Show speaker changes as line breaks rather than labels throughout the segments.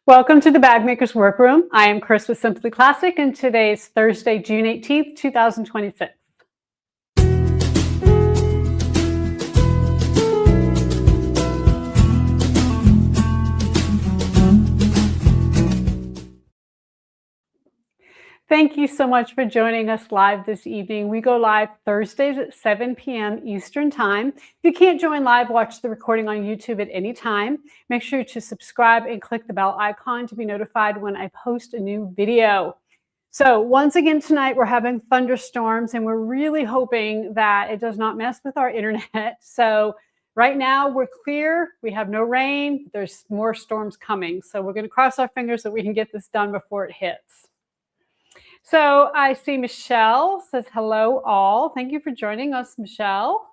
Welcome to the Bag Maker's Workroom. I am Chris with Simply Classic, and today's Thursday, June 18th, 2026. Thank you so much for joining us live this evening. We go live Thursdays at 7 p.m. Eastern Time. If you can't join live, watch the recording on YouTube at any time. Make sure to subscribe and click the bell icon to be notified when I post a new video. So once again tonight, we're having thunderstorms, and we're really hoping that it does not mess with our internet. So right now we're clear. We have no rain. There's more storms coming. So we're going to cross our fingers that we can get this done before it hits. So I see Michelle says, hello all. Thank you for joining us, Michelle.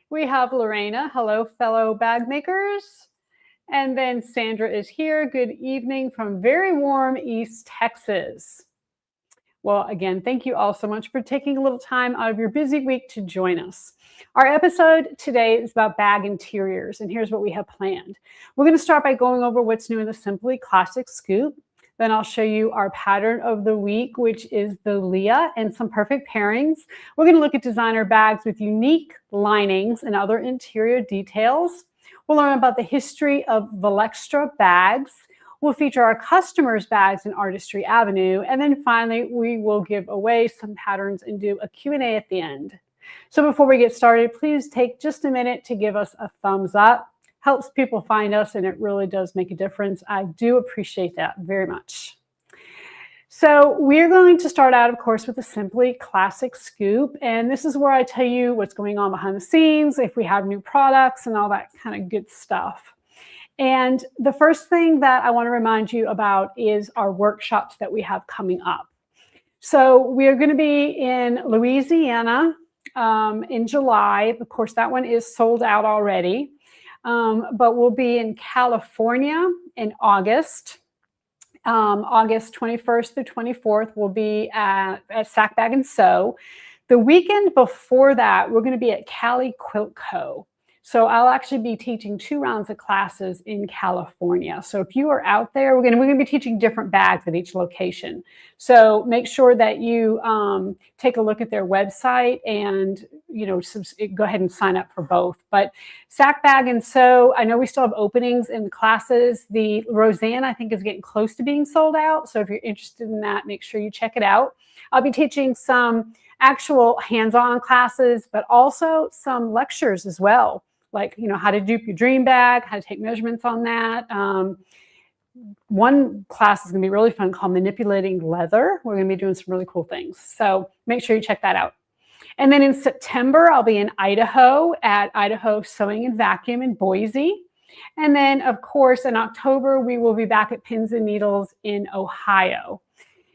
We have Lorena. Hello, fellow bag makers. And then Sandra is here. Good evening from very warm East Texas. Well, again, thank you all so much for taking a little time out of your busy week to join us. Our episode today is about bag interiors, and here's what we have planned. We're going to start by going over what's new in the Simply Classic Scoop. Then I'll show you our pattern of the week, which is the Leah, and some perfect pairings. We're going to look at designer bags with unique linings and other interior details. We'll learn about the history of Valextra bags. We'll feature our customers' bags in Artistry Avenue. And then finally, we will give away some patterns and do a Q&A at the end. So before we get started, please take just a minute to give us a thumbs up. Helps people find us, and it really does make a difference. I do appreciate that very much. So we're going to start out, of course, with the Simply Classic Scoop. And this is where I tell you what's going on behind the scenes, if we have new products and all that kind of good stuff. And the first thing that I want to remind you about is our workshops that we have coming up. So we are going to be in Louisiana in July. Of course, that one is sold out already. But we'll be in California in August. August 21st through 24th, we'll be at Sack Bag and Sew. The weekend before that, we're going to be at Cali Quilt Co. So I'll actually be teaching 2 rounds of classes in California. So if you are out there, we're going to be teaching different bags at each location. So make sure that you take a look at their website and go ahead and sign up for both. But Sack Bag and Sew, I know we still have openings in the classes. The Roseanne, I think, is getting close to being sold out. So if you're interested in that, make sure you check it out. I'll be teaching some actual hands-on classes, but also some lectures as well. Like, how to dupe your dream bag, how to take measurements on that. One class is going to be really fun called Manipulating Leather. We're going to be doing some really cool things. So make sure you check that out. And then in September, I'll be in Idaho at Idaho Sewing and Vacuum in Boise. And then, of course, in October, we will be back at Pins and Needles in Ohio.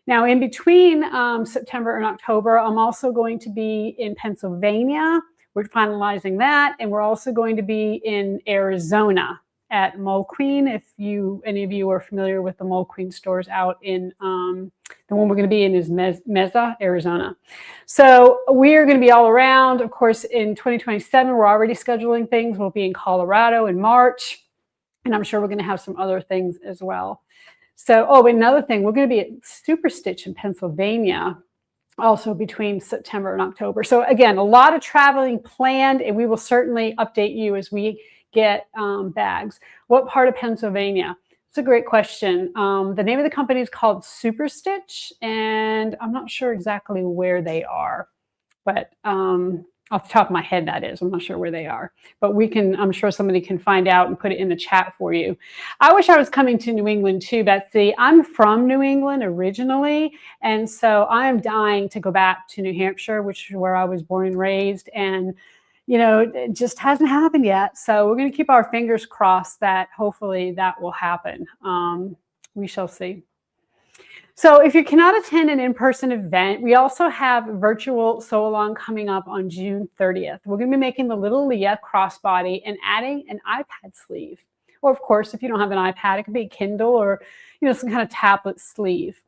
Now, in between September and October, I'm also going to be in Pennsylvania. We're finalizing that, and we're also going to be in Arizona at Mole Queen. If any of you are familiar with the Mole Queen stores out in, the one we're going to be in is Mesa, Arizona. So we are going to be all around. Of course, in 2027, we're already scheduling things. We'll be in Colorado in March, and I'm sure we're going to have some other things as well. So, another thing, we're going to be at Super Stitch in Pennsylvania also between September and October. So again, a lot of traveling planned, and we will certainly update you as we get bags. What part of Pennsylvania? It's a great question. The name of the company is called Super Stitch, and I'm not sure exactly where they are, but off the top of my head, that is. I'm not sure where they are, but I'm sure somebody can find out and put it in the chat for you. I wish I was coming to New England too, Betsy. I'm from New England originally, and so I'm dying to go back to New Hampshire, which is where I was born and raised, and it just hasn't happened yet. So we're going to keep our fingers crossed that hopefully that will happen. We shall see. So if you cannot attend an in-person event, we also have virtual sew-along coming up on June 30th. We're going to be making the little Leah crossbody and adding an iPad sleeve. Or, of course, if you don't have an iPad, it could be a Kindle or some kind of tablet sleeve.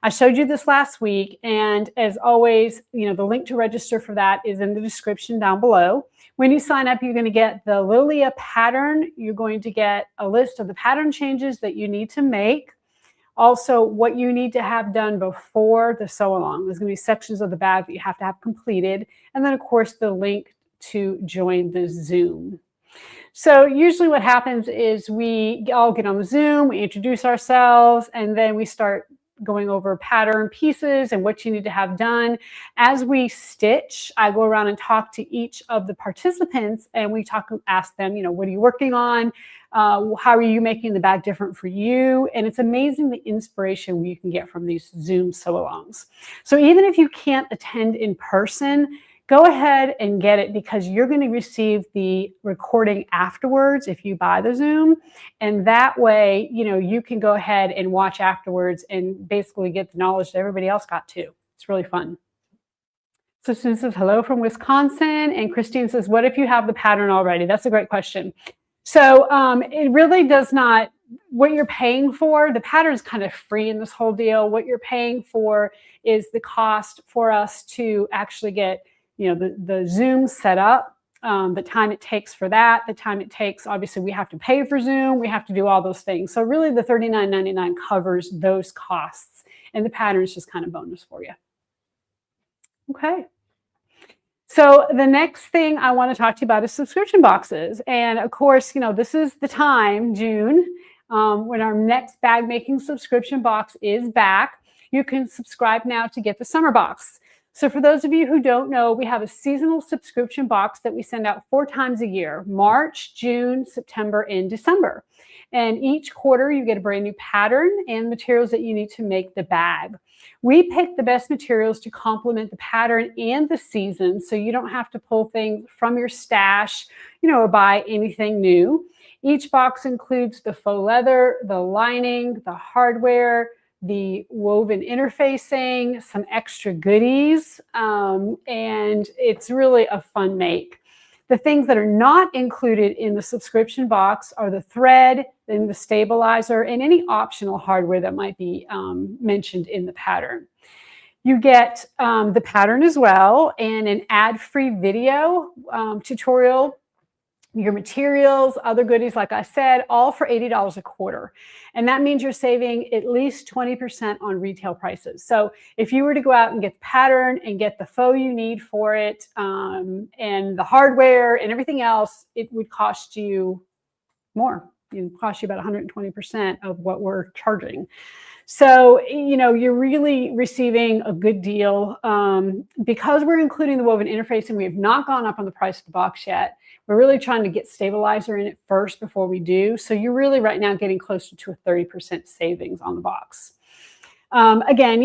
I showed you this last week, and as always, the link to register for that is in the description down below. When you sign up, you're going to get the Leah pattern. You're going to get a list of the pattern changes that you need to make. Also, what you need to have done before the sew along. There's going to be sections of the bag that you have to have completed. And then, of course, the link to join the Zoom. So usually what happens is we all get on the Zoom, we introduce ourselves, and then we start going over pattern pieces and what you need to have done. As we stitch, I go around and talk to each of the participants, and we ask them, what are you working on? How are you making the bag different for you? And it's amazing the inspiration you can get from these Zoom sew-alongs. So even if you can't attend in person, go ahead and get it, because you're going to receive the recording afterwards if you buy the Zoom. And that way, you can go ahead and watch afterwards and basically get the knowledge that everybody else got too. It's really fun. So Susan says, hello from Wisconsin. And Christine says, what if you have the pattern already? That's a great question. So it really does not, what you're paying for, the pattern is kind of free in this whole deal. What you're paying for is the cost for us to actually get the Zoom set up, the time it takes for that, the time it takes, obviously we have to pay for Zoom, we have to do all those things. So really the $39.99 covers those costs, and the pattern is just kind of bonus for you. Okay. So the next thing I want to talk to you about is subscription boxes. And of course, this is the time, June, when our next bag making subscription box is back. You can subscribe now to get the summer box. So for those of you who don't know, we have a seasonal subscription box that we send out 4 times a year: March, June, September, and December. And each quarter you get a brand new pattern and materials that you need to make the bag. We pick the best materials to complement the pattern and the season, so you don't have to pull things from your stash, or buy anything new. Each box includes the faux leather, the lining, the hardware, the woven interfacing, some extra goodies, and it's really a fun make. The things that are not included in the subscription box are the thread, and the stabilizer, and any optional hardware that might be mentioned in the pattern. You get the pattern as well, and an ad-free video tutorial, your materials, other goodies, like I said, all for $80 a quarter. And that means you're saving at least 20% on retail prices. So if you were to go out and get the pattern and get the faux you need for it, and the hardware and everything else, it would cost you more. It would cost you about 120% of what we're charging. So, you're really receiving a good deal. Because we're including the woven interfacing, we have not gone up on the price of the box yet. We're really trying to get stabilizer in it first before we do. So you're really right now getting closer to a 30% savings on the box. Again,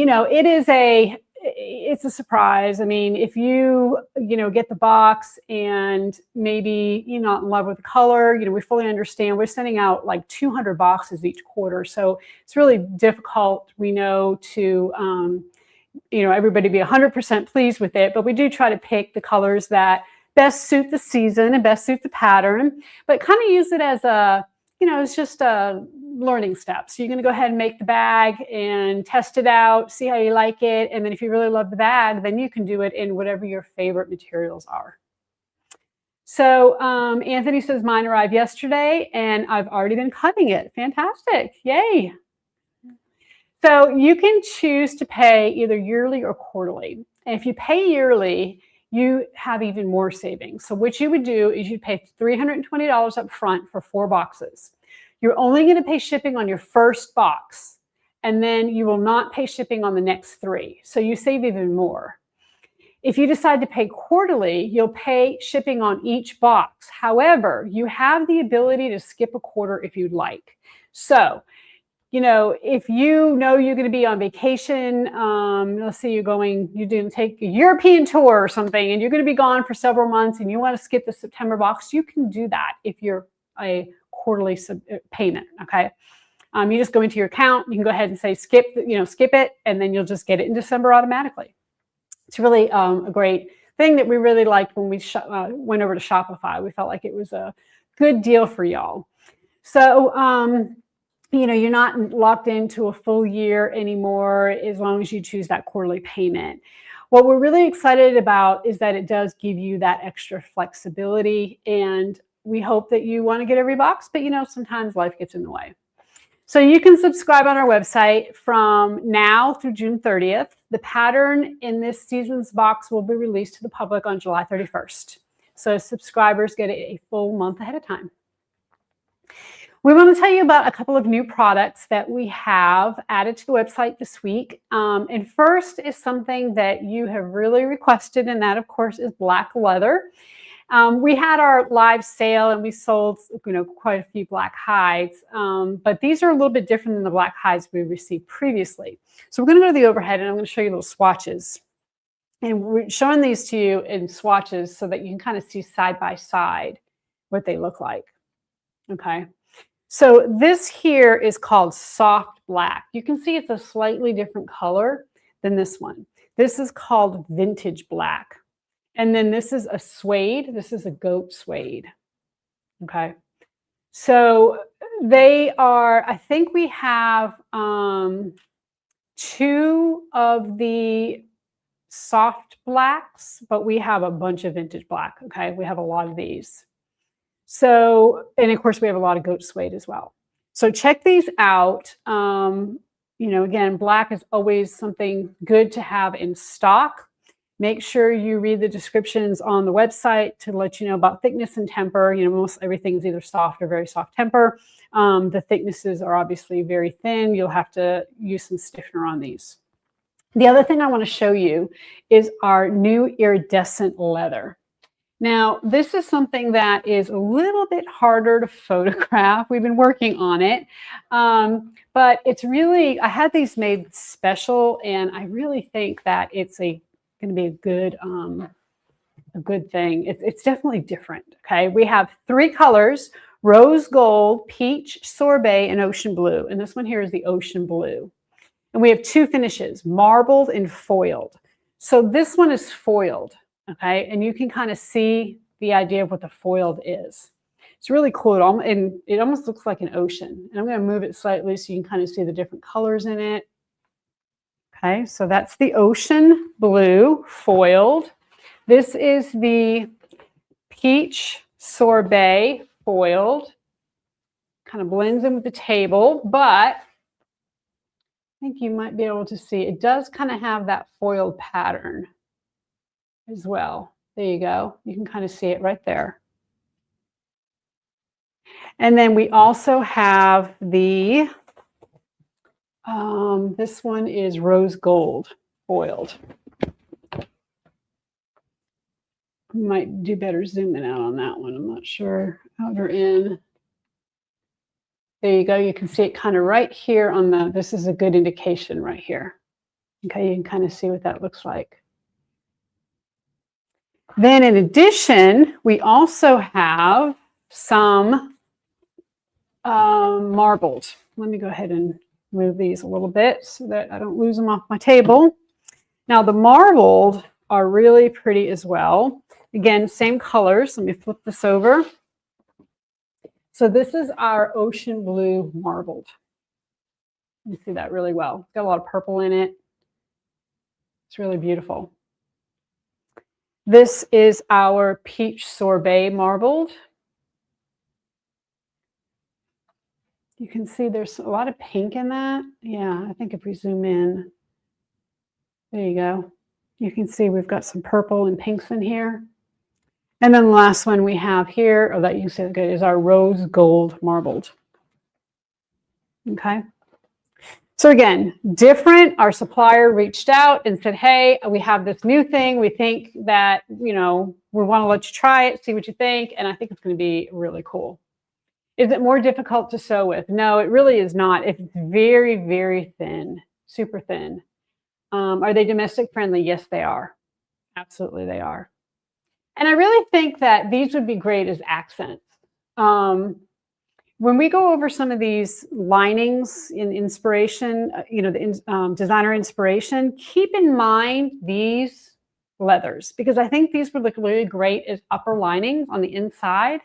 it's a surprise. I mean, if you get the box and maybe you're not in love with the color, we fully understand. We're sending out like 200 boxes each quarter. So it's really difficult, we know, to, everybody be 100% pleased with it. But we do try to pick the colors that best suit the season and best suit the pattern, but kind of use it as a, it's just a learning step. So you're going to go ahead and make the bag and test it out, see how you like it. And then if you really love the bag, then you can do it in whatever your favorite materials are. So Anthony says, mine arrived yesterday and I've already been cutting it. Fantastic. Yay. So you can choose to pay either yearly or quarterly. And if you pay yearly, you have even more savings. So what you would do is you'd pay $320 up front for 4 boxes. You're only going to pay shipping on your first box, and then you will not pay shipping on the next 3. So you save even more. If you decide to pay quarterly, you'll pay shipping on each box. However, you have the ability to skip a quarter if you'd like. So, if you're going to be on vacation, let's say you're didn't take a European tour or something, and you're going to be gone for several months and you want to skip the September box, you can do that if you're a quarterly payment, okay? You just go into your account, you can go ahead and say skip it, and then you'll just get it in December automatically. It's really a great thing that we really liked when we went over to Shopify. We felt like it was a good deal for y'all. So, you're not locked into a full year anymore as long as you choose that quarterly payment. What we're really excited about is that it does give you that extra flexibility, and we hope that you want to get every box, but sometimes life gets in the way. So you can subscribe on our website from now through June 30th. The pattern in this season's box will be released to the public on July 31st. So subscribers get it a full month ahead of time. We want to tell you about a couple of new products that we have added to the website this week. And first is something that you have really requested, and that, of course, is black leather. We had our live sale and we sold, quite a few black hides, but these are a little bit different than the black hides we received previously. So we're going to go to the overhead and I'm going to show you little swatches. And we're showing these to you in swatches so that you can kind of see side by side what they look like. Okay. So this here is called soft black. You can see it's a slightly different color than this one. This is called vintage black. And then this is a suede. This is a goat suede. Okay. So they are, I think we have 2 of the soft blacks, but we have a bunch of vintage black. Okay. We have a lot of these. So, and of course we have a lot of goat suede as well. So check these out. Again, black is always something good to have in stock. Make sure you read the descriptions on the website to let you know about thickness and temper. Most everything is either soft or very soft temper. The thicknesses are obviously very thin. You'll have to use some stiffener on these. The other thing I want to show you is our new iridescent leather. Now, this is something that is a little bit harder to photograph. We've been working on it, but it's really, I had these made special, and I really think that it's going to be a good thing. It's definitely different. Okay, we have 3 colors: rose gold, peach, sorbet, and ocean blue. And this one here is the ocean blue. And we have 2 finishes: marbled and foiled. So this one is foiled. Okay, and you can kind of see the idea of what the foiled is. It's really cool, and it almost looks like an ocean. And I'm going to move it slightly so you can kind of see the different colors in it. Okay, so that's the ocean blue foiled. This is the peach sorbet foiled. Kind of blends in with the table, but I think you might be able to see it does kind of have that foiled pattern as well. There you go. You can kind of see it right there. And then we also have the, this one is rose gold foiled. Might do better zooming out on that one. I'm not sure. Out or in. There you go. You can see it kind of right here on the, this is a good indication right here. Okay, you can kind of see what that looks like. Then in addition, we also have some marbled. Let me go ahead and move these a little bit so that I don't lose them off my table. Now the marbled are really pretty as well. Again, same colors. Let me flip this over. So this is our ocean blue marbled. You see that really well. It's got a lot of purple in it. It's really beautiful. This is our peach sorbet marbled. You can see there's a lot of pink in that. Yeah, I think if we zoom in, there you go. You can see we've got some purple and pinks in here. And then the last one we have here, or that you can see good, is our rose gold marbled. Okay. So again, different. Our supplier reached out and said, hey, we have this new thing. We think that, we want to let you try it, see what you think. And I think it's going to be really cool. Is it more difficult to sew with? No, it really is not. It's very, very thin, super thin. Are they domestic friendly? Yes, they are. Absolutely, they are. And I really think that these would be great as accents. When we go over some of these linings in inspiration, the designer inspiration, keep in mind these leathers, because I think these would look really great as upper linings on the inside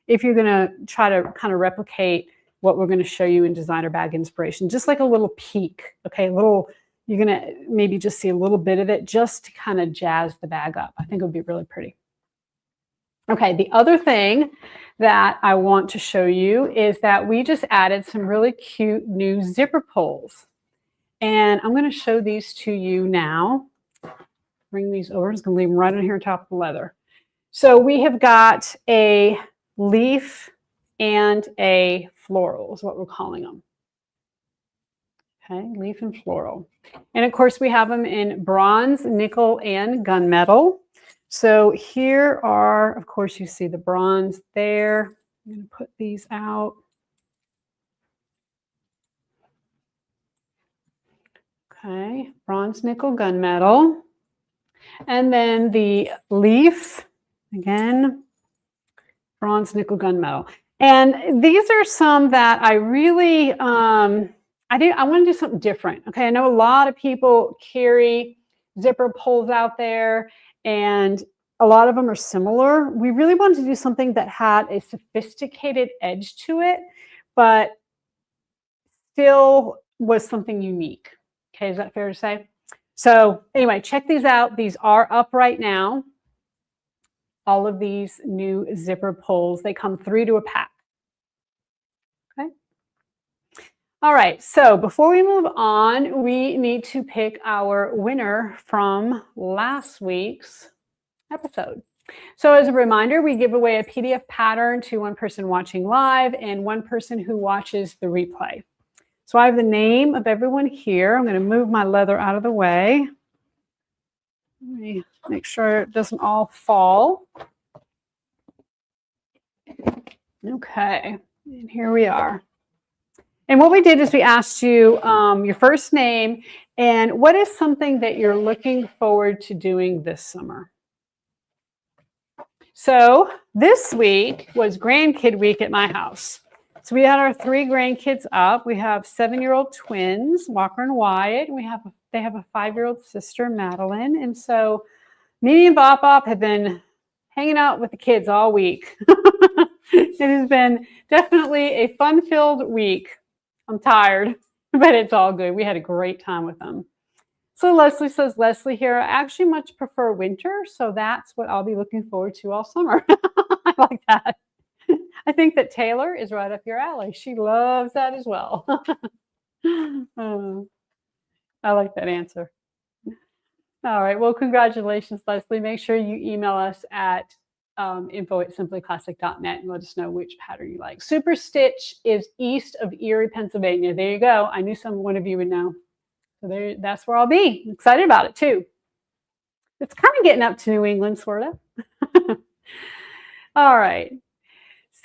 if you're going to try to kind of replicate what we're going to show you in designer bag inspiration, just like a little peek, okay, a little, You're going to maybe just see a little bit of it just to kind of jazz the bag up. I think it would be really pretty. Okay, the other thing that I want to show you is that we just added some really cute new zipper pulls. And I'm going to show these to you now. Bring these over. I'm just going to leave them right in here on top of the leather. So we have got a leaf and a floral is what we're calling them. Okay, leaf and floral. And of course we have them in bronze, nickel, and gunmetal. So here are, of course, you see the bronze there. I'm going to put these out. Okay, bronze, nickel, gunmetal. And then the leaf, again, bronze, nickel, gunmetal. And these are some that I really, I want to do something different. Okay, I know a lot of people carry zipper pulls out there, and a lot of them are similar. We really wanted to do something that had a sophisticated edge to it, but still was something unique. Okay, is that fair to say? So anyway, check these out. These are up right now. All of these new zipper pulls, they come 3 to a pack. Okay. All right, so before we move on, we need to pick our winner from last week's episode. So as a reminder, we give away a PDF pattern to one person watching live and one person who watches the replay. So I have the name of everyone here. I'm going to move my leather out of the way. Let me make sure it doesn't all fall. Okay, and here we are. And what we did is we asked you your first name and what is something that you're looking forward to doing this summer. So this week was grandkid week at my house. So we had our 3 grandkids up. We have 7-year-old twins, Walker and Wyatt. And they have a 5-year-old sister, Madeline. And so me and Bop have been hanging out with the kids all week. It has been definitely a fun-filled week. I'm tired, but it's all good. We had a great time with them. So Leslie says, Leslie here, I actually much prefer winter, so that's what I'll be looking forward to all summer. I like that. I think that Taylor is right up your alley. She loves that as well. I like that answer. All right. Well, congratulations, Leslie. Make sure you email us at info@simplyclassic.net and let us know which pattern you like. Super Stitch is east of Erie, Pennsylvania. There you go. I knew one of you would know. So that's where I'll be. I'm excited about it too. It's kind of getting up to New England, sort of. All right.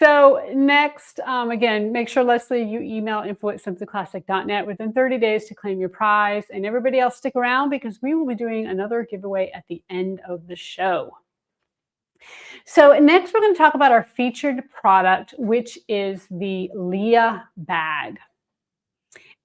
So next, again, make sure, Leslie, you email info@simplyclassic.net within 30 days to claim your prize. And everybody else stick around because we will be doing another giveaway at the end of the show. So next, we're going to talk about our featured product, which is the Leah bag.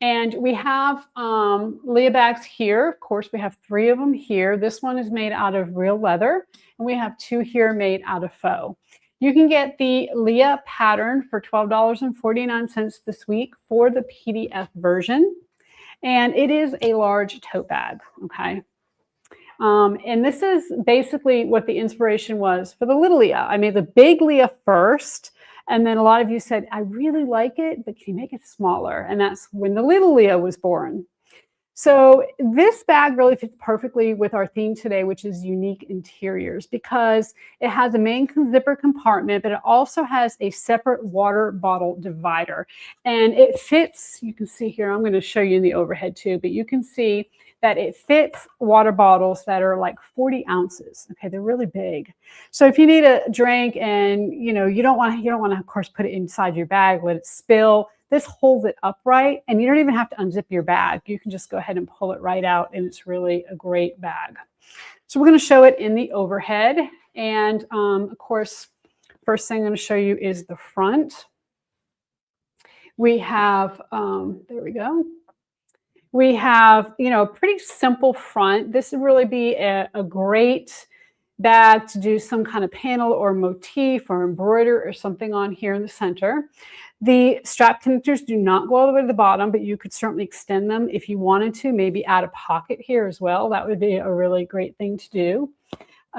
And we have Leah bags here. Of course, we have 3 of them here. This one is made out of real leather, and we have 2 here made out of faux. You can get the Leah pattern for $12.49 this week for the PDF version. And it is a large tote bag, okay? And this is basically what the inspiration was for the little Leah. I made the big Leah first, and then a lot of you said, I really like it, but can you make it smaller? And that's when the little Leah was born. So this bag really fits perfectly with our theme today, which is unique interiors, because it has a main zipper compartment, but it also has a separate water bottle divider. And it fits, you can see here, I'm going to show you in the overhead too, but you can see that it fits water bottles that are like 40 ounces. Okay, they're really big. So if you need a drink and you don't want to, of course, put it inside your bag, let it spill. This holds it upright, and you don't even have to unzip your bag. You can just go ahead and pull it right out, and it's really a great bag. So we're going to show it in the overhead, and of course, first thing I'm going to show you is the front. We have, there we go. We have, a pretty simple front. This would really be a great bag to do some kind of panel or motif or embroider or something on here in the center. The strap connectors do not go all the way to the bottom, but you could certainly extend them if you wanted to, maybe add a pocket here as well. That would be a really great thing to do.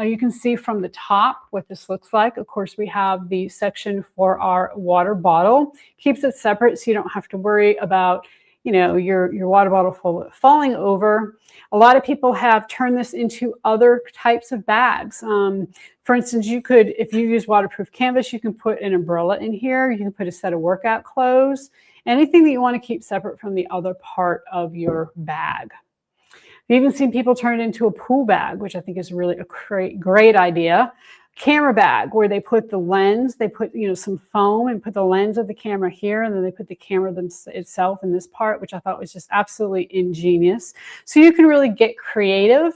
You can see from the top what this looks like. Of course, we have the section for our water bottle. Keeps it separate so you don't have to worry about, you know, your water bottle falling over. A lot of people have turned this into other types of bags. For instance, you could, if you use waterproof canvas, you can put an umbrella in here. You can put a set of workout clothes, anything that you want to keep separate from the other part of your bag. I've even seen people turn it into a pool bag, which I think is really a great idea. Camera bag, where they put the lens, they put, you know, some foam and put the lens of the camera here, and then they put the camera itself in this part, which I thought was just absolutely ingenious. So you can really get creative.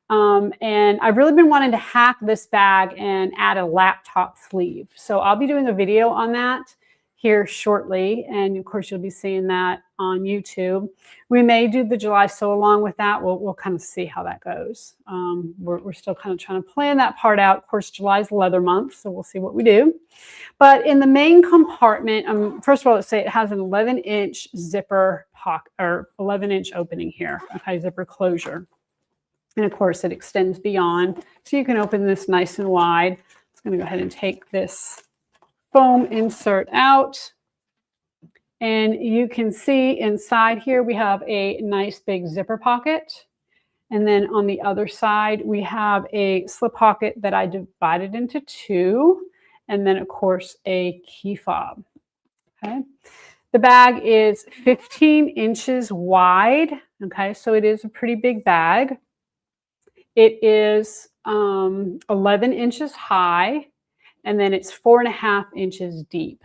And I've really been wanting to hack this bag and add a laptop sleeve. So I'll be doing a video on that here shortly. And of course, you'll be seeing that on YouTube. We may do the July sew along with that. We'll kind of see how that goes. We're still kind of trying to plan that part out. Of course, July is leather month, so we'll see what we do. But in the main compartment, first of all, let's say it has an 11-inch zipper pocket, or 11-inch opening here, okay, zipper closure. And of course, it extends beyond, so you can open this nice and wide. I'm going to go ahead and take this foam insert out. And you can see inside here, we have a nice big zipper pocket. And then on the other side, we have a slip pocket that I divided into two. And then, of course, a key fob. Okay. The bag is 15 inches wide. Okay, so it is a pretty big bag. It is 11 inches high, and then it's 4.5 inches deep.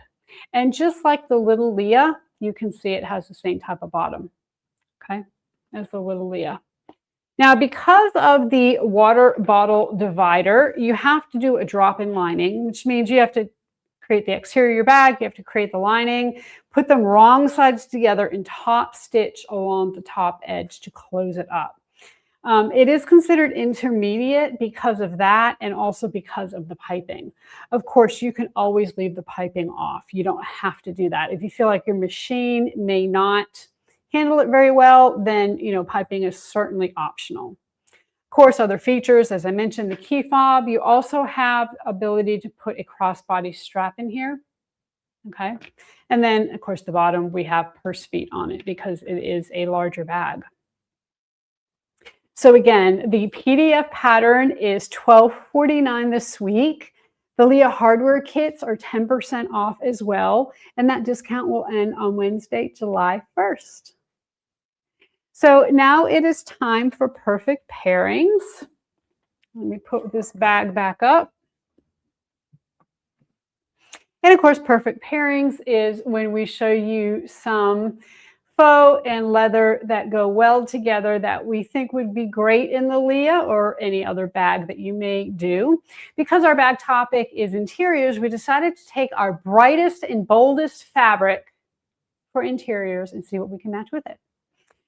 And just like the little Leah, you can see it has the same type of bottom, okay, as the little Leah. Now, because of the water bottle divider, you have to do a drop-in lining, which means you have to create the exterior of your bag, you have to create the lining, put them wrong sides together, and top stitch along the top edge to close it up. It is considered intermediate because of that, and also because of the piping. Of course, you can always leave the piping off. You don't have to do that. If you feel like your machine may not handle it very well, then, you know, piping is certainly optional. Of course, other features, as I mentioned, the key fob. You also have ability to put a crossbody strap in here. Okay. And then, of course, the bottom, we have purse feet on it because it is a larger bag. So again, the PDF pattern is $12.49 this week. The Leah hardware kits are 10% off as well, and that discount will end on Wednesday, July 1st. So now it is time for perfect pairings. Let me put this bag back up. And of course, perfect pairings is when we show you some faux and leather that go well together that we think would be great in the Leah or any other bag that you may do. Because our bag topic is interiors, we decided to take our brightest and boldest fabric for interiors and see what we can match with it.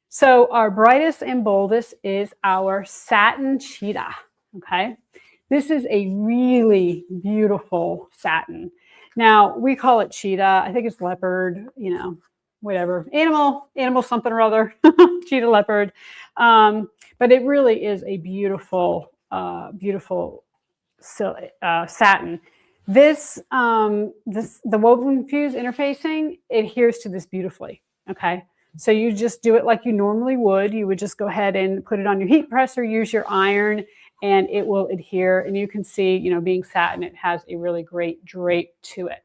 So our brightest and boldest is our satin cheetah, okay? This is a really beautiful satin. Now, we call it cheetah. I think it's leopard, you know, whatever, animal something or other, cheetah leopard. But it really is a beautiful, beautiful satin. The woven fuse interfacing adheres to this beautifully, okay? So you just do it like you normally would. You would just go ahead and put it on your heat press or use your iron, and it will adhere. And you can see, you know, being satin, it has a really great drape to it.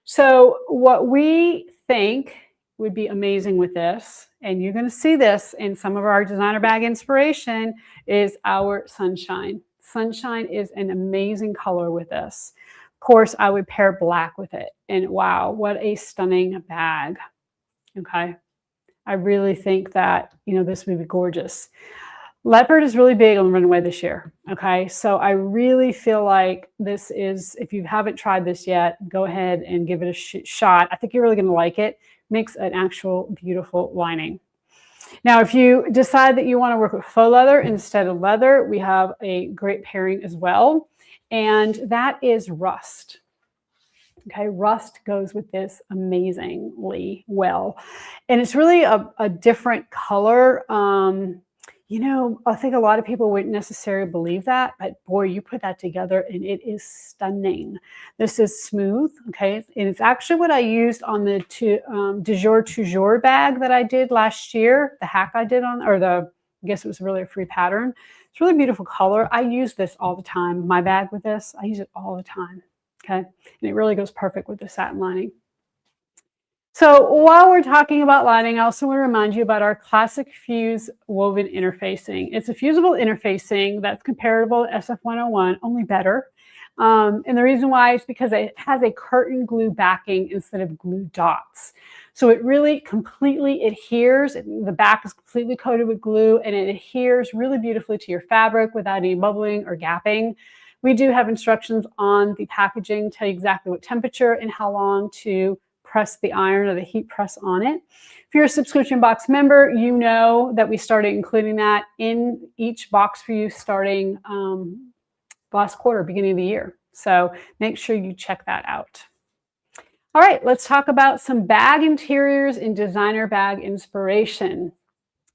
So what we think would be amazing with this, and you're going to see this in some of our designer bag inspiration, is our sunshine. Sunshine is an amazing color with this. Of course, I would pair black with it. And wow, what a stunning bag. Okay. I really think that, you know, this would be gorgeous. Leopard is really big on the runway this year. Okay. So I really feel like this is, if you haven't tried this yet, go ahead and give it a shot. I think you're really going to like it. Makes an actual beautiful lining. Now, if you decide that you want to work with faux leather instead of leather, we have a great pairing as well. And that is rust. Okay, rust goes with this amazingly well. And it's really a different color. I think a lot of people wouldn't necessarily believe that, but boy, you put that together and it is stunning. This is smooth, okay? And it's actually what I used on the Du Jour Toujours bag that I did last year, the hack I did on, I guess it was really a free pattern. It's really beautiful color. I use this all the time. My bag with this, I use it all the time. Okay, and it really goes perfect with the satin lining. So while we're talking about lining, I also want to remind you about our classic fuse woven interfacing. It's a fusible interfacing that's comparable to SF101, only better. And the reason why is because it has a curtain glue backing instead of glue dots. So it really completely adheres. The back is completely coated with glue and it adheres really beautifully to your fabric without any bubbling or gapping. We do have instructions on the packaging, tell you exactly what temperature and how long to press the iron or the heat press on it. If you're a subscription box member, you know that we started including that in each box for you starting last quarter, beginning of the year. So make sure you check that out. All right, let's talk about some bag interiors and designer bag inspiration.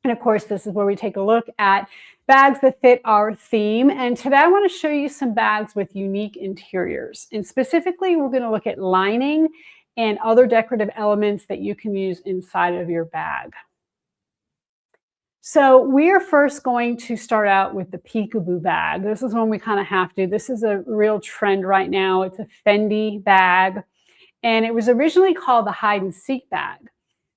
And of course, this is where we take a look at bags that fit our theme. And today I want to show you some bags with unique interiors. And specifically, we're going to look at lining and other decorative elements that you can use inside of your bag. So we are first going to start out with the peekaboo bag. This is one we kind of have to. This is a real trend right now. It's a Fendi bag. And it was originally called the hide and seek bag.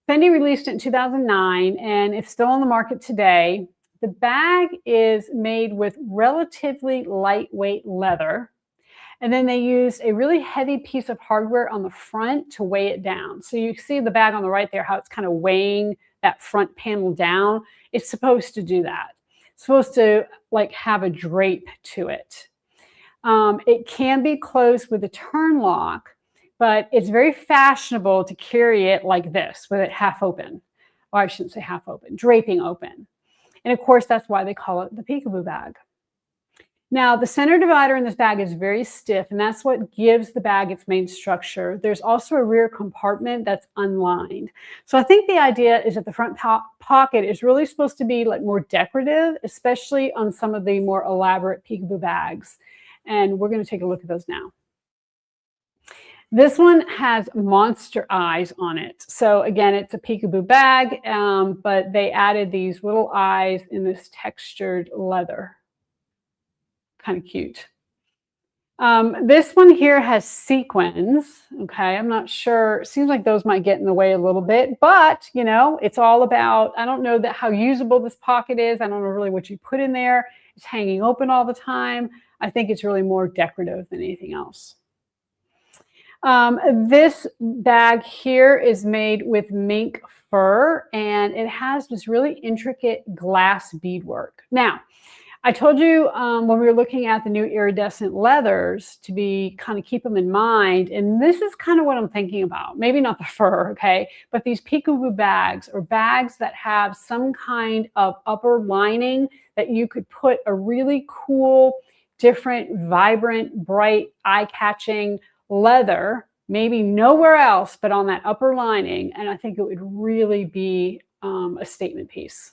Fendi released it in 2009 and it's still on the market today. The bag is made with relatively lightweight leather. And then they used a really heavy piece of hardware on the front to weigh it down. So you see the bag on the right there, how it's kind of weighing that front panel down. It's supposed to do that. It's supposed to like have a drape to it. It can be closed with a turn lock, but it's very fashionable to carry it like this with it half open. Or I shouldn't say half open, draping open. And of course, that's why they call it the peekaboo bag. Now, the center divider in this bag is very stiff, and that's what gives the bag its main structure. There's also a rear compartment that's unlined. So I think the idea is that the front pocket is really supposed to be like more decorative, especially on some of the more elaborate peekaboo bags. And we're going to take a look at those now. This one has monster eyes on it. So again, it's a peekaboo bag, but they added these little eyes in this textured leather. Kind of cute. This one here has sequins. Okay, I'm not sure. It seems like those might get in the way a little bit, but you know, it's all about, I don't know that how usable this pocket is. I don't know really what you put in there. It's hanging open all the time. I think it's really more decorative than anything else. This bag here is made with mink fur and it has this really intricate glass beadwork. Now, I told you when we were looking at the new iridescent leathers to be kind of keep them in mind. And this is kind of what I'm thinking about. Maybe not the fur, okay? But these peekaboo bags or bags that have some kind of upper lining that you could put a really cool, different, vibrant, bright, eye-catching leather, maybe nowhere else but on that upper lining. And I think it would really be a statement piece.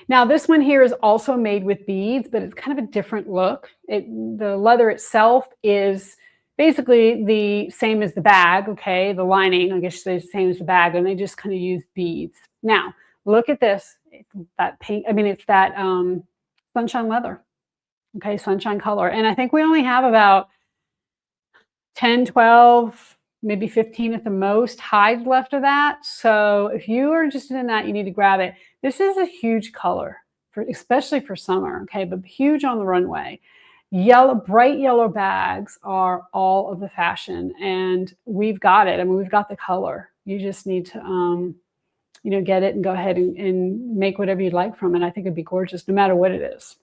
Now, this one here is also made with beads, but it's kind of a different look. The leather itself is basically the same as the bag, okay? The lining, I guess, is the same as the bag, and they just kind of use beads. Now, look at this. That pink, I mean, it's that sunshine leather, okay? Sunshine color. And I think we only have about 10, 12, maybe 15 at the most hides left of that. So if you are interested in that, you need to grab it. This is a huge color, especially for summer, okay, but huge on the runway. Yellow, bright yellow bags are all of the fashion, and we've got it. I mean, we've got the color. You just need to, get it and go ahead and make whatever you'd like from it. I think it'd be gorgeous, no matter what it is.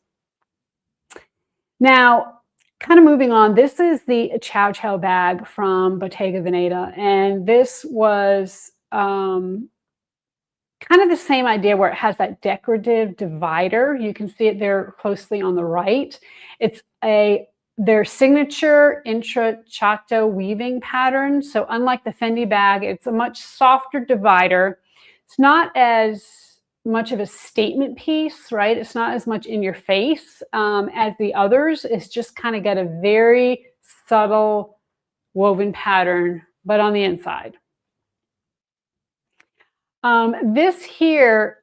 Now, kind of moving on, this is the Chow Chow bag from Bottega Veneta, and this was kind of the same idea where it has that decorative divider. You can see it there closely on the right. It's a their signature intricciato weaving pattern. So unlike the Fendi bag, it's a much softer divider. It's not as much of a statement piece, right? It's not as much in your face as the others. It's just kind of got a very subtle woven pattern, but on the inside. This here,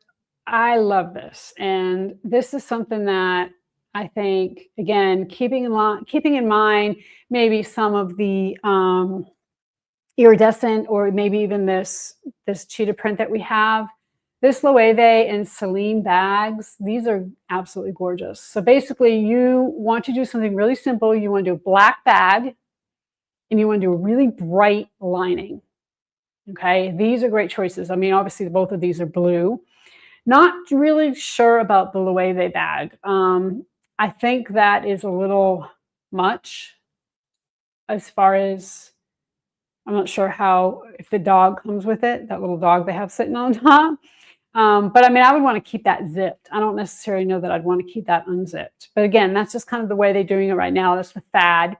I love this. And this is something that I think, again, keeping in mind maybe some of the iridescent or maybe even this cheetah print that we have. This Loewe and Celine bags, these are absolutely gorgeous. So basically you want to do something really simple. You want to do a black bag and you want to do a really bright lining. Okay, these are great choices. I mean, obviously both of these are blue. Not really sure about the Loewe bag. I think that is a little much as far as, I'm not sure if the dog comes with it, that little dog they have sitting on top. But I mean, I would want to keep that zipped. I don't necessarily know that I'd want to keep that unzipped. But again, that's just kind of the way they're doing it right now. That's the fad.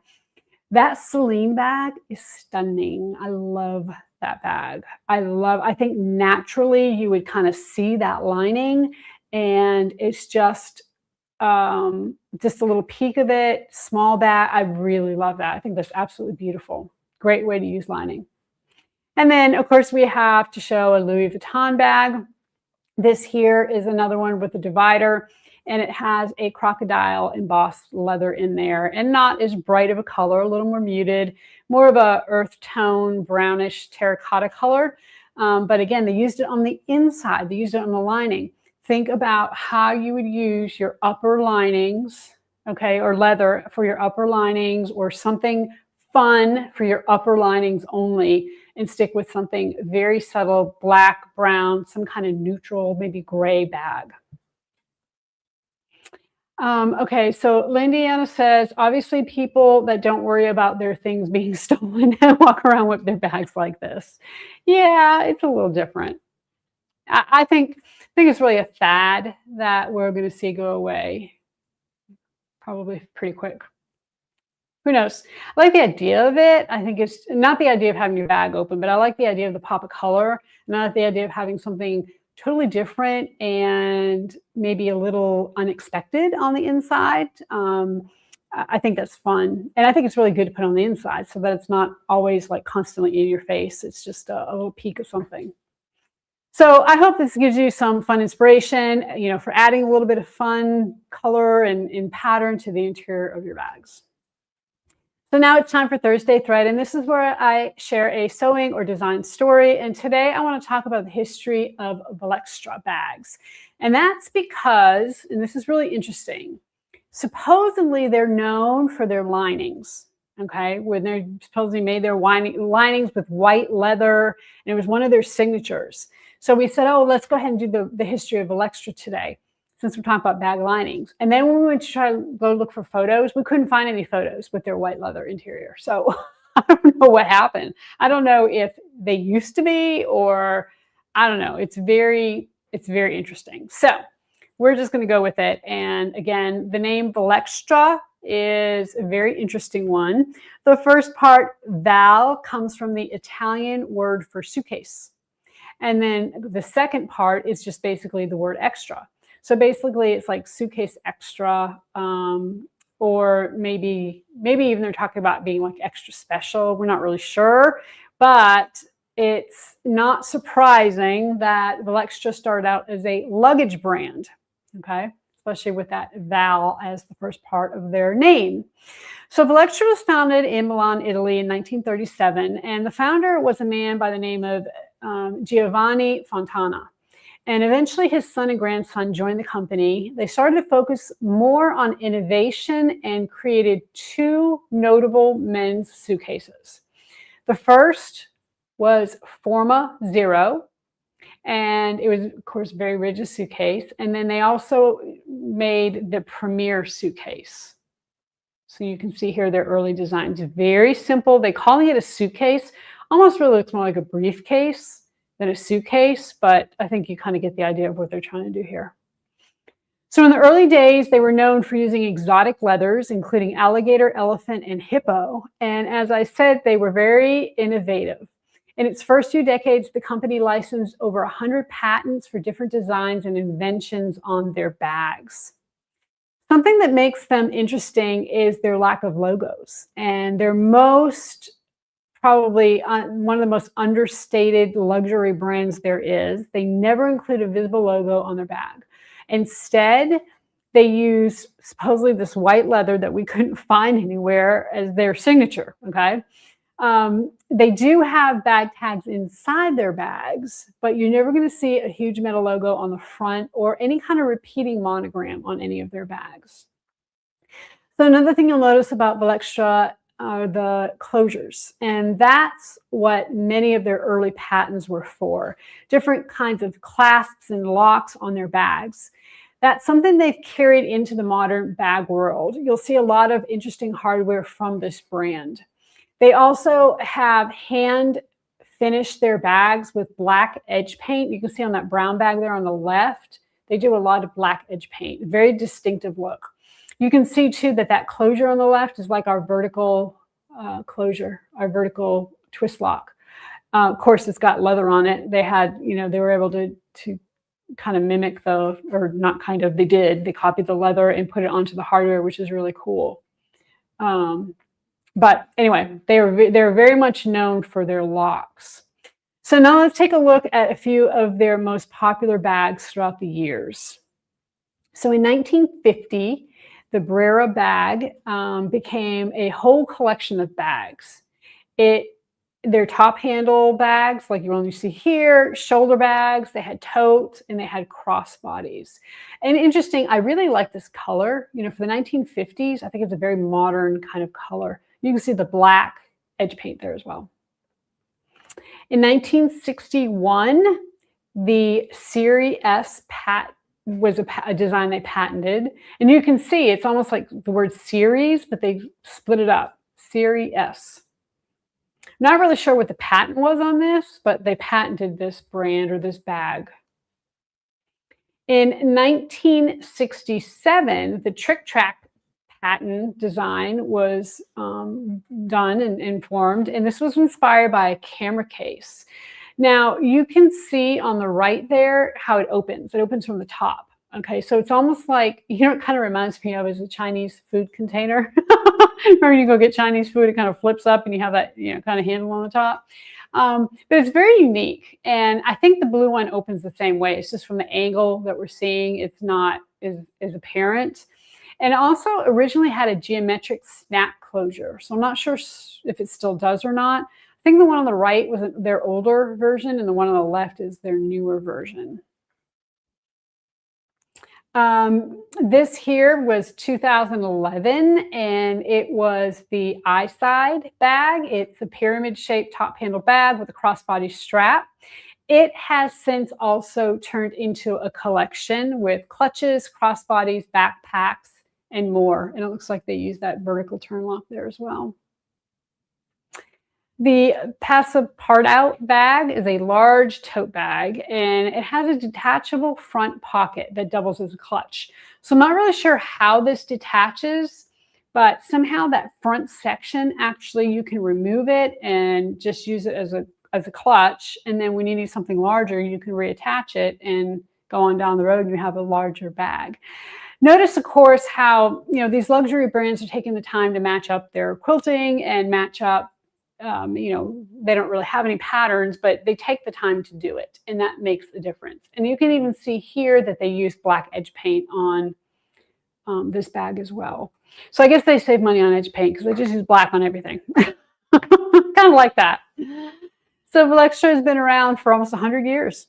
That Celine bag is stunning. I love that bag. I think naturally you would kind of see that lining, and it's just a little peek of it, small bag. I really love that. I think that's absolutely beautiful. Great way to use lining. And then of course we have to show a Louis Vuitton bag. This here is another one with a divider, and it has a crocodile embossed leather in there, and not as bright of a color, a little more muted, more of a earth tone, brownish terracotta color. But again, they used it on the inside. They used it on the lining. Think about how you would use your upper linings, okay, or leather for your upper linings, or something fun for your upper linings only, and stick with something very subtle, black, brown, some kind of neutral, maybe gray bag. Okay, so Lindiana says, obviously people that don't worry about their things being stolen walk around with their bags like this. Yeah, it's a little different. I think it's really a fad that we're going to see go away probably pretty quick. Who knows? I like the idea of it. I think it's not the idea of having your bag open, but I like the idea of the pop of color, and I like the idea of having something totally different and maybe a little unexpected on the inside. I think that's fun. And I think it's really good to put on the inside so that it's not always like constantly in your face. It's just a little peek of something. So I hope this gives you some fun inspiration, for adding a little bit of fun color and pattern to the interior of your bags. So now it's time for Thursday Thread, and this is where I share a sewing or design story. And today I want to talk about the history of Valextra bags. And that's because, and this is really interesting, supposedly they're known for their linings, okay? When they supposedly made their linings with white leather, and it was one of their signatures. So we said, oh, let's go ahead and do the history of Valextra today, since we're talking about bag linings. And then when we went to try to go look for photos, we couldn't find any photos with their white leather interior. So I don't know what happened. I don't know if they used to be, or I don't know. It's very interesting. So we're just going to go with it. And again, the name Valextra is a very interesting one. The first part, Val, comes from the Italian word for suitcase. And then the second part is just basically the word extra. So basically it's like suitcase extra, or maybe even they're talking about being like extra special. We're not really sure, but it's not surprising that Valextra started out as a luggage brand, okay? Especially with that Val as the first part of their name. So Valextra was founded in Milan, Italy in 1937, and the founder was a man by the name of Giovanni Fontana. And eventually his son and grandson joined the company. They started to focus more on innovation and created two notable men's suitcases. The first was Forma Zero, and it was, of course, a very rigid suitcase. And then they also made the Premier suitcase. So you can see here their early designs. Very simple. They calling it a suitcase. Almost really looks more like a briefcase than a suitcase, but I think you kind of get the idea of what they're trying to do here. So in the early days, they were known for using exotic leathers, including alligator, elephant, and hippo. And as I said, they were very innovative. In its first few decades, the company licensed over 100 patents for different designs and inventions on their bags. Something that makes them interesting is their lack of logos. And they're most probably one of the most understated luxury brands there is. They never include a visible logo on their bag. Instead, they use supposedly this white leather that we couldn't find anywhere as their signature, okay? They do have bag tags inside their bags, but you're never going to see a huge metal logo on the front or any kind of repeating monogram on any of their bags. So another thing you'll notice about Valextra are the closures, and that's what many of their early patents were for. Different kinds of clasps and locks on their bags. That's something they've carried into the modern bag world. You'll see a lot of interesting hardware from this brand. They also have hand finished their bags with black edge paint. You can see on that brown bag there on the left, they do a lot of black edge paint, very distinctive look. You can see too that closure on the left is like our vertical closure, our vertical twist lock. Of course, it's got leather on it. They had, they were able to kind of mimic or not kind of, they copied the leather and put it onto the hardware, which is really cool. But anyway, they're very much known for their locks. So now let's take a look at a few of their most popular bags throughout the years. So in 1950, the Brera bag became a whole collection of bags. Their top handle bags, like you only see here, shoulder bags, they had totes, and they had crossbodies. And interesting, I really like this color. For the 1950s, I think it's a very modern kind of color. You can see the black edge paint there as well. In 1961, the Series S was a design they patented. And you can see it's almost like the word series, but they split it up. Series S. I'm not really sure what the patent was on this, but they patented this brand or this bag. In 1967, the Trick Track patent design was done and formed, and this was inspired by a camera case. Now, you can see on the right there how it opens. It opens from the top. Okay, so it's almost like, it kind of reminds me of is a Chinese food container. Remember you go get Chinese food, it kind of flips up and you have that, kind of handle on the top. But it's very unique. And I think the blue one opens the same way. It's just from the angle that we're seeing, it's not as apparent. And it also originally had a geometric snap closure. So I'm not sure if it still does or not. I think the one on the right was their older version and the one on the left is their newer version. This here was 2011 and it was the I-side bag. It's a pyramid shaped top handle bag with a crossbody strap. It has since also turned into a collection with clutches, crossbodies, backpacks, and more. And it looks like they use that vertical turn lock there as well. The Passive Part Out bag is a large tote bag, and it has a detachable front pocket that doubles as a clutch. So I'm not really sure how this detaches, but somehow that front section, actually you can remove it and just use it as a clutch. And then when you need something larger, you can reattach it and go on down the road and you have a larger bag. Notice, of course, how these luxury brands are taking the time to match up their quilting and match up. They don't really have any patterns, but they take the time to do it, and that makes a difference. And you can even see here that they use black edge paint on this bag as well. So I guess they save money on edge paint because they just use black on everything. Kind of like that. So Valextra has been around for almost 100 years.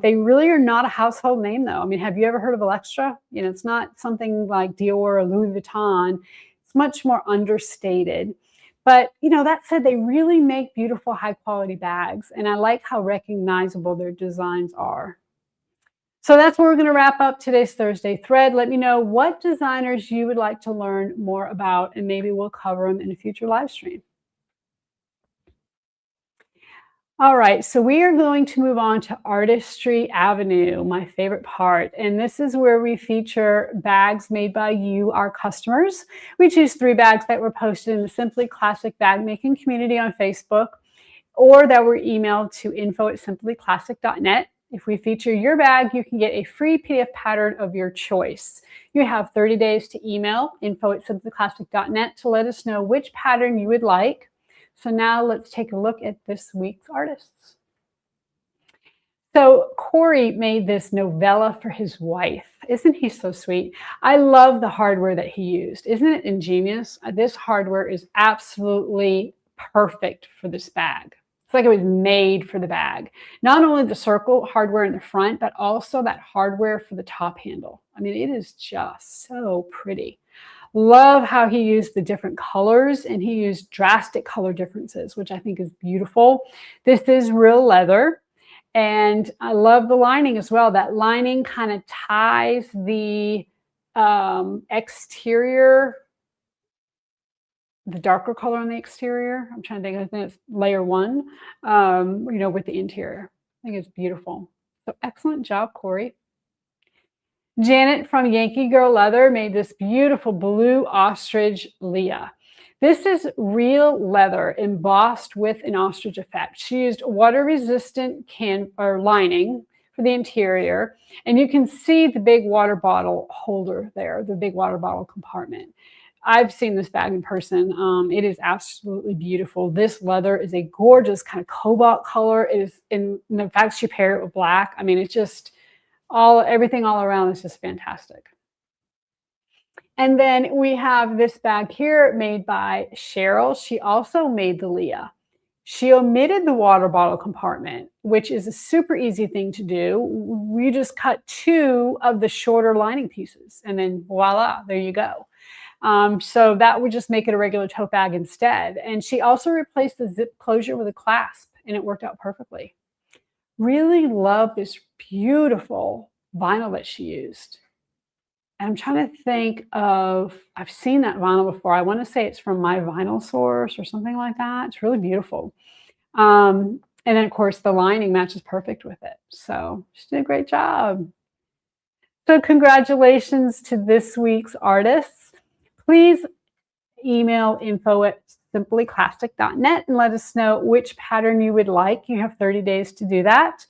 They really are not a household name, though. I mean, have you ever heard of Valextra? It's not something like Dior or Louis Vuitton. It's much more understated. But, that said, they really make beautiful, high-quality bags, and I like how recognizable their designs are. So that's where we're going to wrap up today's Thursday thread. Let me know what designers you would like to learn more about, and maybe we'll cover them in a future live stream. All right, so we are going to move on to Artistry Avenue, my favorite part. And this is where we feature bags made by you, our customers. We choose 3 bags that were posted in the Simply Classic Bag Making community on Facebook, or that were emailed to info@simplyclassic.net. If we feature your bag, you can get a free PDF pattern of your choice. You have 30 days to email info@simplyclassic.net to let us know which pattern you would like. So now let's take a look at this week's artists. So Corey made this novella for his wife. Isn't he so sweet? I love the hardware that he used. Isn't it ingenious? This hardware is absolutely perfect for this bag. It's like it was made for the bag. Not only the circle hardware in the front, but also that hardware for the top handle. I mean, it is just so pretty. Love how he used the different colors, and he used drastic color differences, which I think is beautiful. This is real leather, and I love the lining as well. That lining kind of ties the exterior, the darker color on the exterior. I'm trying to think, I think it's layer 1, with the interior. I think it's beautiful. So excellent job, Corey. Janet from Yankee Girl Leather made this beautiful blue ostrich Leah. This is real leather embossed with an ostrich effect. She used water-resistant lining for the interior, and you can see the big water bottle holder there, the big water bottle compartment. I've seen this bag in person. It is absolutely beautiful. This leather is a gorgeous kind of cobalt color. It is, in the fact she paired it with black. I mean, it's just everything all around is just fantastic. And then we have this bag here made by Cheryl. She also made the Leah. She omitted the water bottle compartment, which is a super easy thing to do. We just cut 2 of the shorter lining pieces, and then voila, there you go. So that would just make it a regular tote bag instead. And she also replaced the zip closure with a clasp, and it worked out perfectly. Really love this beautiful vinyl that she used. And I'm trying to think of, I've seen that vinyl before. I want to say it's from My Vinyl Source or something like that. It's really beautiful. And then, of course, the lining matches perfect with it. So she did a great job. So congratulations to this week's artists. Please email info@simplyclassic.net and let us know which pattern you would like. You have 30 days to do that.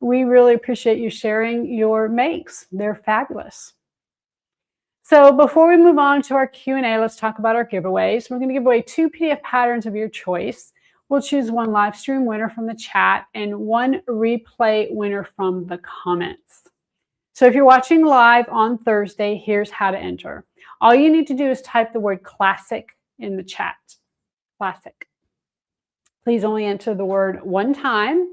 We really appreciate you sharing your makes. They're fabulous. So before we move on to our Q&A, let's talk about our giveaways. We're going to give away 2 PDF patterns of your choice. We'll choose 1 live stream winner from the chat and 1 replay winner from the comments. So if you're watching live on Thursday, here's how to enter. All you need to do is type the word classic in the chat. Classic. Please only enter the word 1 time,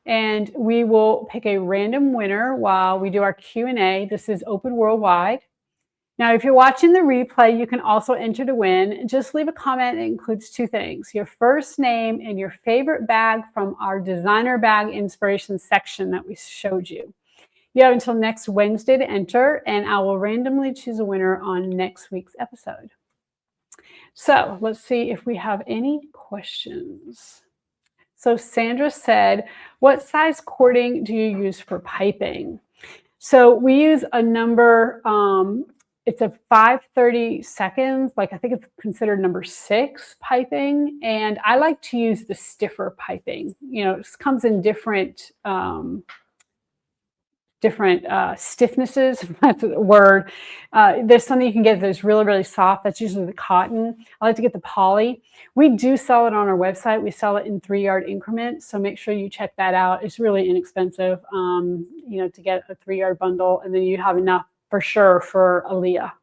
and we will pick a random winner while we do our Q&A. This is open worldwide. Now, if you're watching the replay, you can also enter to win. Just leave a comment that includes 2 things: your first name and your favorite bag from our designer bag inspiration section that we showed you. You have until next Wednesday to enter, and I will randomly choose a winner on next week's episode. So let's see if we have any questions. So Sandra said, what size cording do you use for piping? So we use a number, it's a 5/32, like I think it's considered number 6 piping. And I like to use the stiffer piping. It comes in different stiffnesses, if that's a word. There's something you can get that's really, really soft. That's usually the cotton. I like to get the poly. We do sell it on our website. We sell it in 3-yard increments, so make sure you check that out. It's really inexpensive, to get a 3-yard bundle, and then you have enough for sure for a Leah.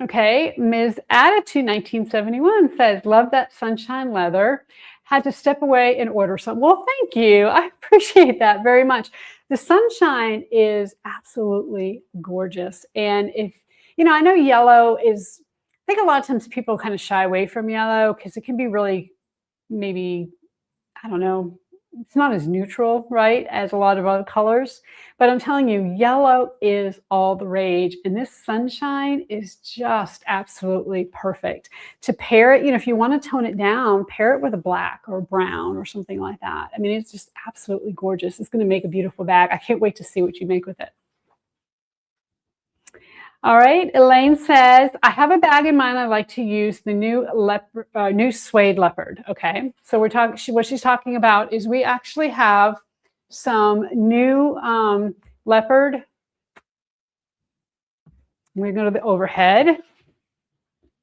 Okay, Ms. Attitude 1971 says, love that sunshine leather. Had to step away and order some. Well, thank you. I appreciate that very much. The sunshine is absolutely gorgeous. And I know yellow is, I think a lot of times people kind of shy away from yellow because it can be really, maybe, I don't know, it's not as neutral, right, as a lot of other colors. But I'm telling you, yellow is all the rage. And this sunshine is just absolutely perfect. To pair it, if you want to tone it down, pair it with a black or brown or something like that. I mean, it's just absolutely gorgeous. It's going to make a beautiful bag. I can't wait to see what you make with it. All right, Elaine says, I have a bag in mind. I like to use the new suede leopard. Okay, so we're talking. What she's talking about is we actually have some new leopard. We're going to the overhead,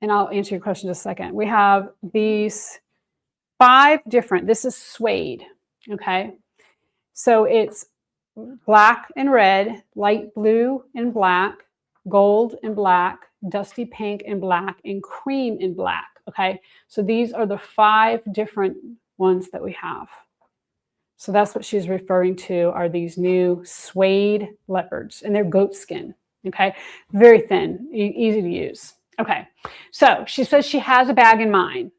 and I'll answer your question in a second. We have these 5 different. This is suede. Okay, so it's black and red, light blue and black, gold and black, dusty pink and black, and cream and black. Okay, so these are the 5 different ones that we have. So that's what she's referring to, are these new suede leopards, and they're goat skin. Okay, very thin, easy to use. Okay, so she says she has a bag in mind.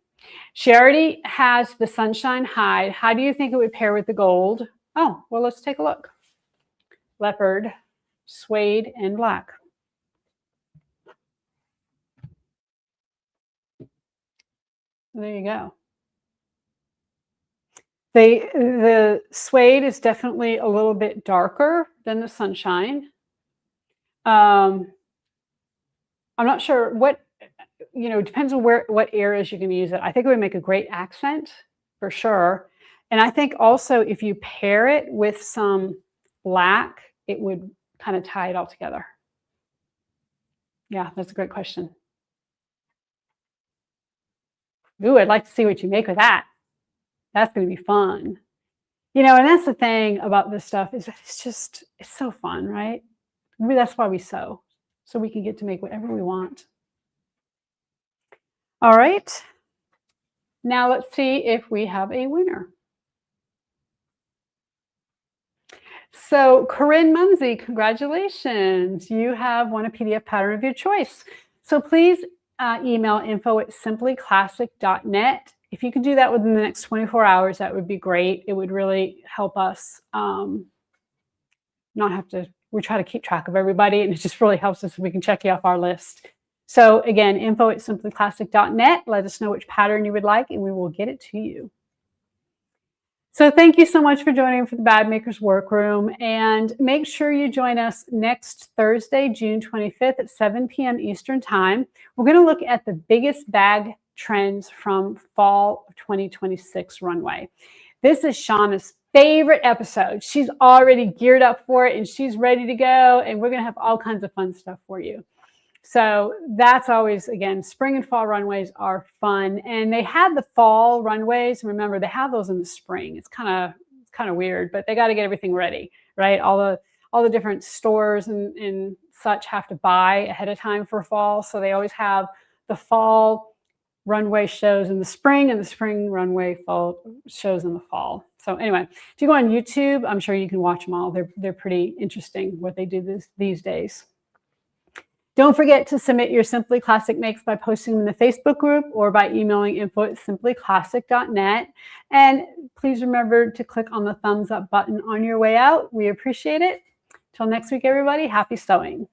She already has the sunshine hide. How do you think it would pair with the gold? Oh, well, let's take a look. Leopard, suede, and black. There you go. The suede is definitely a little bit darker than the sunshine. I'm not sure what, depends on what areas you can use it. I think it would make a great accent for sure. And I think also if you pair it with some black, it would kind of tie it all together. Yeah, that's a great question. Ooh, I'd like to see what you make with that. That's going to be fun. And that's the thing about this stuff is it's so fun, right? That's why we sew, so we can get to make whatever we want. All right. Now let's see if we have a winner. So Corinne Munsey, congratulations. You have won a PDF pattern of your choice. So please email info@simplyclassic.net. If you could do that within the next 24 hours, that would be great. It would really help us not have to, we try to keep track of everybody, and it just really helps us if we can check you off our list. So again, info@simplyclassic.net. Let us know which pattern you would like, and we will get it to you. So thank you so much for joining for the Bag Makers Workroom, and make sure you join us next Thursday, June 25th at 7 p.m. Eastern Time. We're going to look at the biggest bag trends from fall of 2026 runway. This is Shauna's favorite episode. She's already geared up for it, and she's ready to go, and we're going to have all kinds of fun stuff for you. So that's always, again, spring and fall runways are fun. And they had the fall runways. Remember, they have those in the spring. It's kind of weird, but they got to get everything ready, right? All the different stores and such have to buy ahead of time for fall. So they always have the fall runway shows in the spring and the spring runway fall shows in the fall. So anyway, if you go on YouTube, I'm sure you can watch them all. They're pretty interesting what they do these days. Don't forget to submit your Simply Classic makes by posting them in the Facebook group or by emailing info@simplyclassic.net. And please remember to click on the thumbs up button on your way out. We appreciate it. Till next week, everybody, happy sewing.